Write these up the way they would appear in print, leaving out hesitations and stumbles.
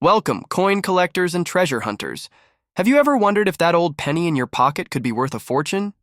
Welcome, coin collectors and treasure hunters. Have you ever wondered if that old penny in your pocket could be worth a fortune?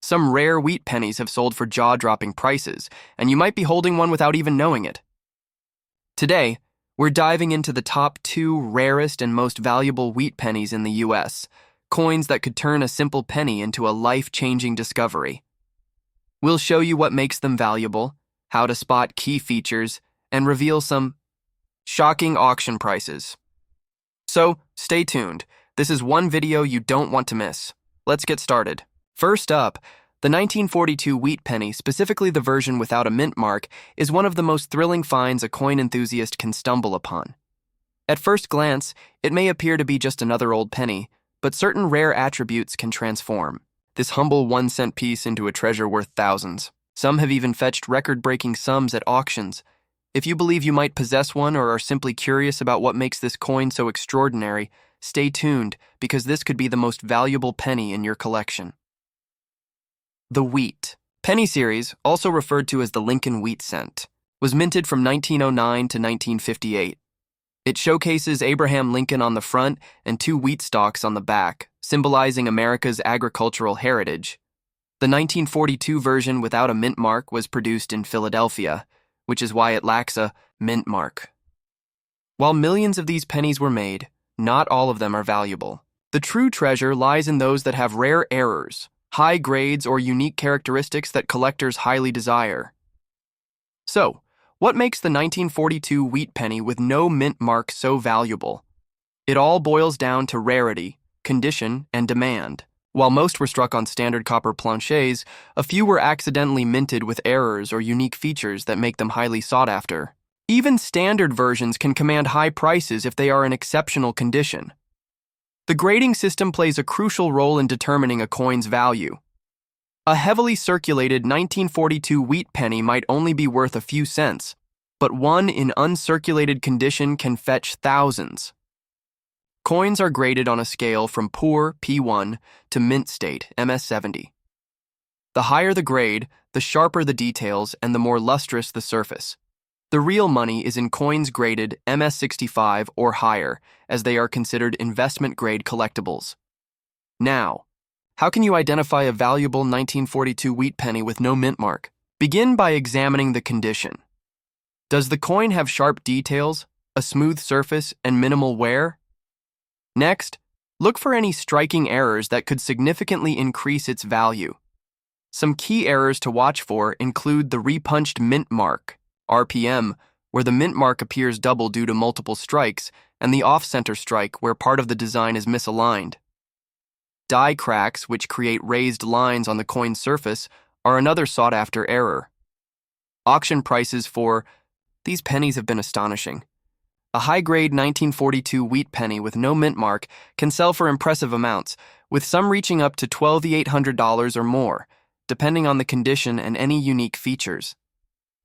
Some rare wheat pennies have sold for jaw-dropping prices, and you might be holding one without even knowing it. Today, we're diving into the top 2 rarest and most valuable wheat pennies in the US, coins that could turn a simple penny into a life-changing discovery. We'll show you what makes them valuable, how to spot key features, and reveal some shocking auction prices. So, stay tuned. This is one video you don't want to miss. Let's get started. First up, the 1942 wheat penny, specifically the version without a mint mark, is one of the most thrilling finds a coin enthusiast can stumble upon. At first glance, it may appear to be just another old penny, but certain rare attributes can transform this humble 1-cent piece into a treasure worth thousands. Some have even fetched record-breaking sums at auctions. If you believe you might possess one or are simply curious about what makes this coin so extraordinary, stay tuned, because this could be the most valuable penny in your collection. The Wheat Penny series, also referred to as the Lincoln Wheat Cent, was minted from 1909 to 1958. It showcases Abraham Lincoln on the front and 2 wheat stalks on the back, symbolizing America's agricultural heritage. The 1942 version without a mint mark was produced in Philadelphia, which is why it lacks a mint mark. While millions of these pennies were made, not all of them are valuable. The true treasure lies in those that have rare errors, high grades, or unique characteristics that collectors highly desire. So, what makes the 1942 wheat penny with no mint mark so valuable? It all boils down to rarity, condition, and demand. While most were struck on standard copper planchets, a few were accidentally minted with errors or unique features that make them highly sought after. Even standard versions can command high prices if they are in exceptional condition. The grading system plays a crucial role in determining a coin's value. A heavily circulated 1942 wheat penny might only be worth a few cents, but one in uncirculated condition can fetch thousands. Coins are graded on a scale from poor, P1, to mint state, MS70. The higher the grade, the sharper the details and the more lustrous the surface. The real money is in coins graded MS65 or higher, as they are considered investment-grade collectibles. Now, how can you identify a valuable 1942 wheat penny with no mint mark? Begin by examining the condition. Does the coin have sharp details, a smooth surface, and minimal wear? Next, look for any striking errors that could significantly increase its value. Some key errors to watch for include the repunched mint mark, RPM, where the mint mark appears double due to multiple strikes, and the off-center strike, where part of the design is misaligned. Die cracks, which create raised lines on the coin's surface, are another sought-after error. Auction prices for these pennies have been astonishing. A high-grade 1942 wheat penny with no mint mark can sell for impressive amounts, with some reaching up to $1,200 or more, depending on the condition and any unique features.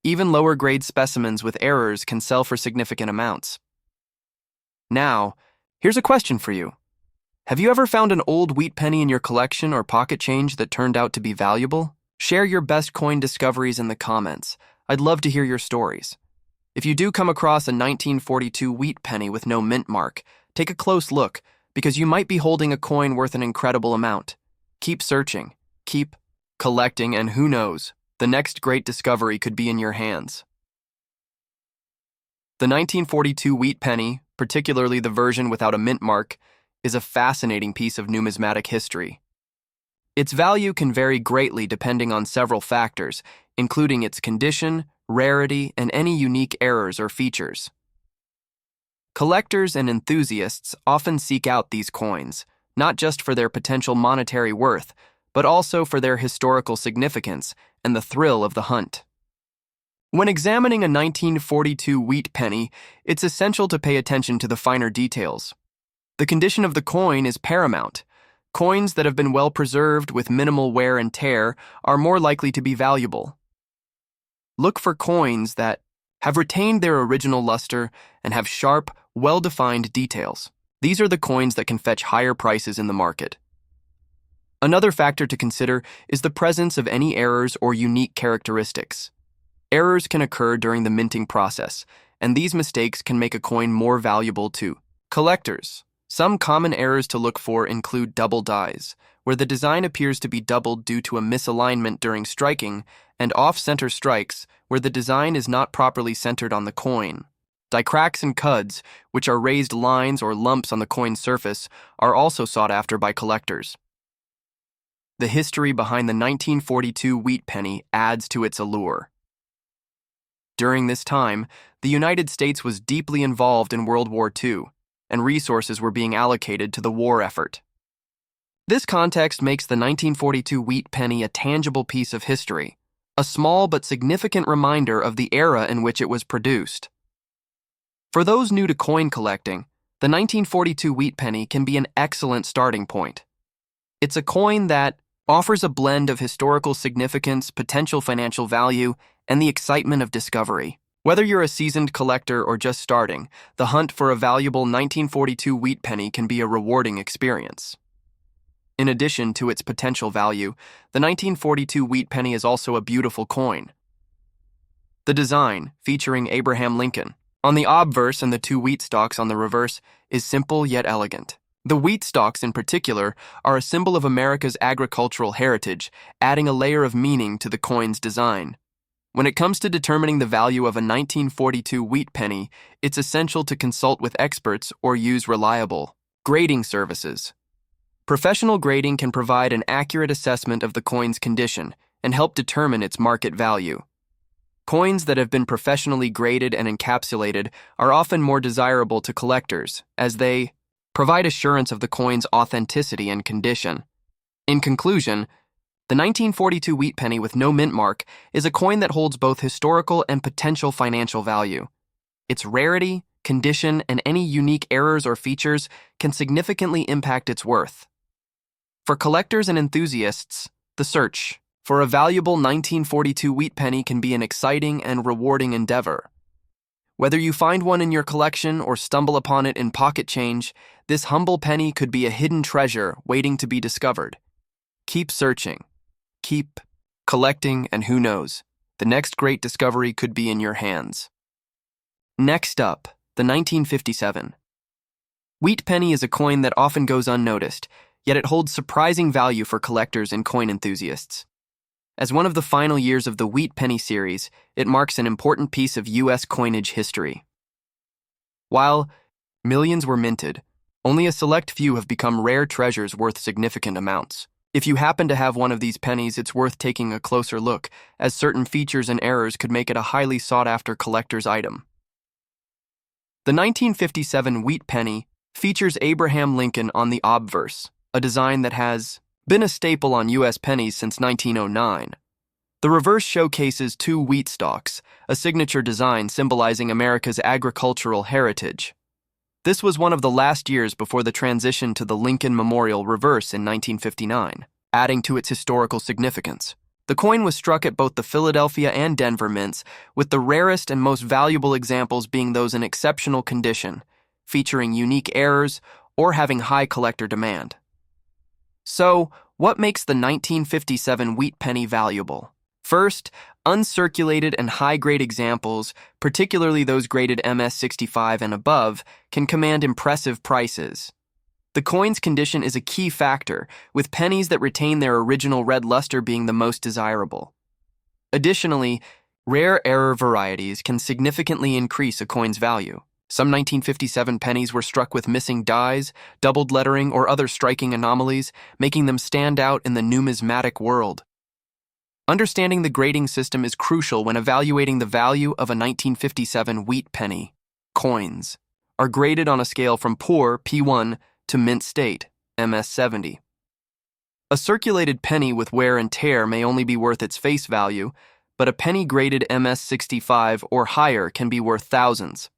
Even lower-grade specimens with errors can sell for significant amounts. Now, here's a question for you. Have you ever found an old wheat penny in your collection or pocket change that turned out to be valuable? Share your best coin discoveries in the comments. I'd love to hear your stories. If you do come across a 1942 wheat penny with no mint mark, take a close look, because you might be holding a coin worth an incredible amount. Keep searching, keep collecting, and who knows, the next great discovery could be in your hands. The 1942 wheat penny, particularly the version without a mint mark, is a fascinating piece of numismatic history. Its value can vary greatly depending on several factors, including its condition, rarity, and any unique errors or features. Collectors and enthusiasts often seek out these coins, not just for their potential monetary worth, but also for their historical significance and the thrill of the hunt. When examining a 1942 wheat penny, it's essential to pay attention to the finer details. The condition of the coin is paramount. Coins that have been well preserved with minimal wear and tear are more likely to be valuable. Look for coins that have retained their original luster and have sharp, well-defined details. These are the coins that can fetch higher prices in the market. Another factor to consider is the presence of any errors or unique characteristics. Errors can occur during the minting process, and these mistakes can make a coin more valuable to collectors. Some common errors to look for include double dies, where the design appears to be doubled due to a misalignment during striking, and off-center strikes, where the design is not properly centered on the coin. Die cracks and cuds, which are raised lines or lumps on the coin's surface, are also sought after by collectors. The history behind the 1942 wheat penny adds to its allure. During this time, the United States was deeply involved in World War II, and resources were being allocated to the war effort. This context makes the 1942 wheat penny a tangible piece of history, a small but significant reminder of the era in which it was produced. For those new to coin collecting, the 1942 wheat penny can be an excellent starting point. It's a coin that offers a blend of historical significance, potential financial value, and the excitement of discovery. Whether you're a seasoned collector or just starting, the hunt for a valuable 1942 wheat penny can be a rewarding experience. In addition to its potential value, the 1942 wheat penny is also a beautiful coin. The design, featuring Abraham Lincoln on the obverse and the two wheat stalks on the reverse, is simple yet elegant. The wheat stalks, in particular, are a symbol of America's agricultural heritage, adding a layer of meaning to the coin's design. When it comes to determining the value of a 1942 wheat penny, it's essential to consult with experts or use reliable grading services. Professional grading can provide an accurate assessment of the coin's condition and help determine its market value. Coins that have been professionally graded and encapsulated are often more desirable to collectors, as they provide assurance of the coin's authenticity and condition. In conclusion, the 1942 wheat penny with no mint mark is a coin that holds both historical and potential financial value. Its rarity, condition, and any unique errors or features can significantly impact its worth. For collectors and enthusiasts, the search for a valuable 1942 wheat penny can be an exciting and rewarding endeavor. Whether you find one in your collection or stumble upon it in pocket change, this humble penny could be a hidden treasure waiting to be discovered. Keep searching, keep collecting, and who knows, the next great discovery could be in your hands. Next up, the 1957 wheat penny is a coin that often goes unnoticed, yet it holds surprising value for collectors and coin enthusiasts. As one of the final years of the wheat penny series, it marks an important piece of U.S. coinage history. While millions were minted, only a select few have become rare treasures worth significant amounts. If you happen to have one of these pennies, it's worth taking a closer look, as certain features and errors could make it a highly sought-after collector's item. The 1957 wheat penny features Abraham Lincoln on the obverse, a design that has been a staple on U.S. pennies since 1909. The reverse showcases two wheat stalks, a signature design symbolizing America's agricultural heritage. This was one of the last years before the transition to the Lincoln Memorial reverse in 1959, adding to its historical significance. The coin was struck at both the Philadelphia and Denver mints, with the rarest and most valuable examples being those in exceptional condition, featuring unique errors or having high collector demand. So, what makes the 1957 wheat penny valuable? First, uncirculated and high-grade examples, particularly those graded MS65 and above, can command impressive prices. The coin's condition is a key factor, with pennies that retain their original red luster being the most desirable. Additionally, rare error varieties can significantly increase a coin's value. Some 1957 pennies were struck with missing dies, doubled lettering, or other striking anomalies, making them stand out in the numismatic world. Understanding the grading system is crucial when evaluating the value of a 1957 wheat penny. Coins are graded on a scale from poor, P1, to mint state, MS70. A circulated penny with wear and tear may only be worth its face value, but a penny graded MS65 or higher can be worth thousands.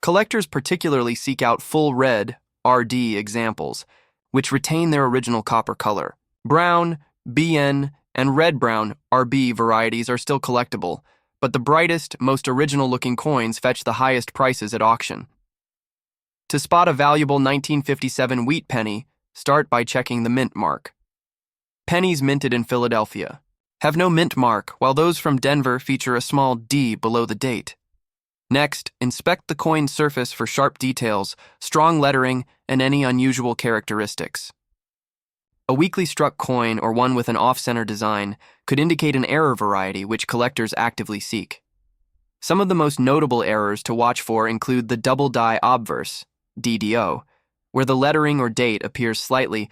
Collectors particularly seek out full red, RD examples, which retain their original copper color. Brown, BN, and red-brown, RB varieties are still collectible, but the brightest, most original-looking coins fetch the highest prices at auction. To spot a valuable 1957 wheat penny, start by checking the mint mark. Pennies minted in Philadelphia have no mint mark, while those from Denver feature a small D below the date. Next, inspect the coin's surface for sharp details, strong lettering, and any unusual characteristics. A weakly struck coin or one with an off-center design could indicate an error variety which collectors actively seek. Some of the most notable errors to watch for include the double die obverse, DDO, where the lettering or date appears slightly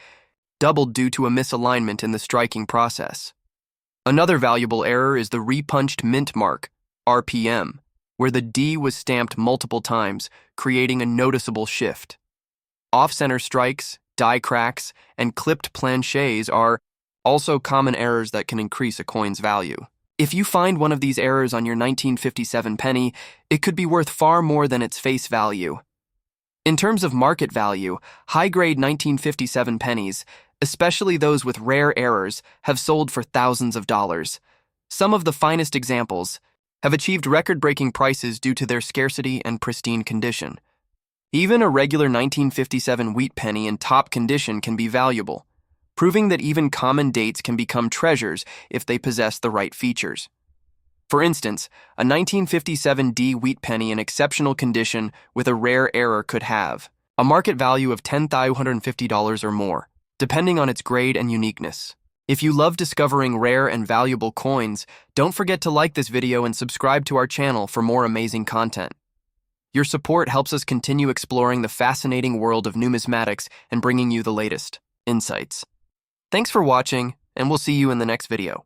doubled due to a misalignment in the striking process. Another valuable error is the repunched mint mark, RPM, where the D was stamped multiple times, creating a noticeable shift. Off-center strikes, die cracks, and clipped planchets are also common errors that can increase a coin's value. If you find one of these errors on your 1957 penny, it could be worth far more than its face value. In terms of market value, high-grade 1957 pennies, especially those with rare errors, have sold for thousands of dollars. Some of the finest examples have achieved record-breaking prices due to their scarcity and pristine condition. Even a regular 1957 wheat penny in top condition can be valuable, proving that even common dates can become treasures if they possess the right features. For instance, a 1957 D wheat penny in exceptional condition with a rare error could have a market value of $10,250 or more, depending on its grade and uniqueness. If you love discovering rare and valuable coins, don't forget to like this video and subscribe to our channel for more amazing content. Your support helps us continue exploring the fascinating world of numismatics and bringing you the latest insights. Thanks for watching, and we'll see you in the next video.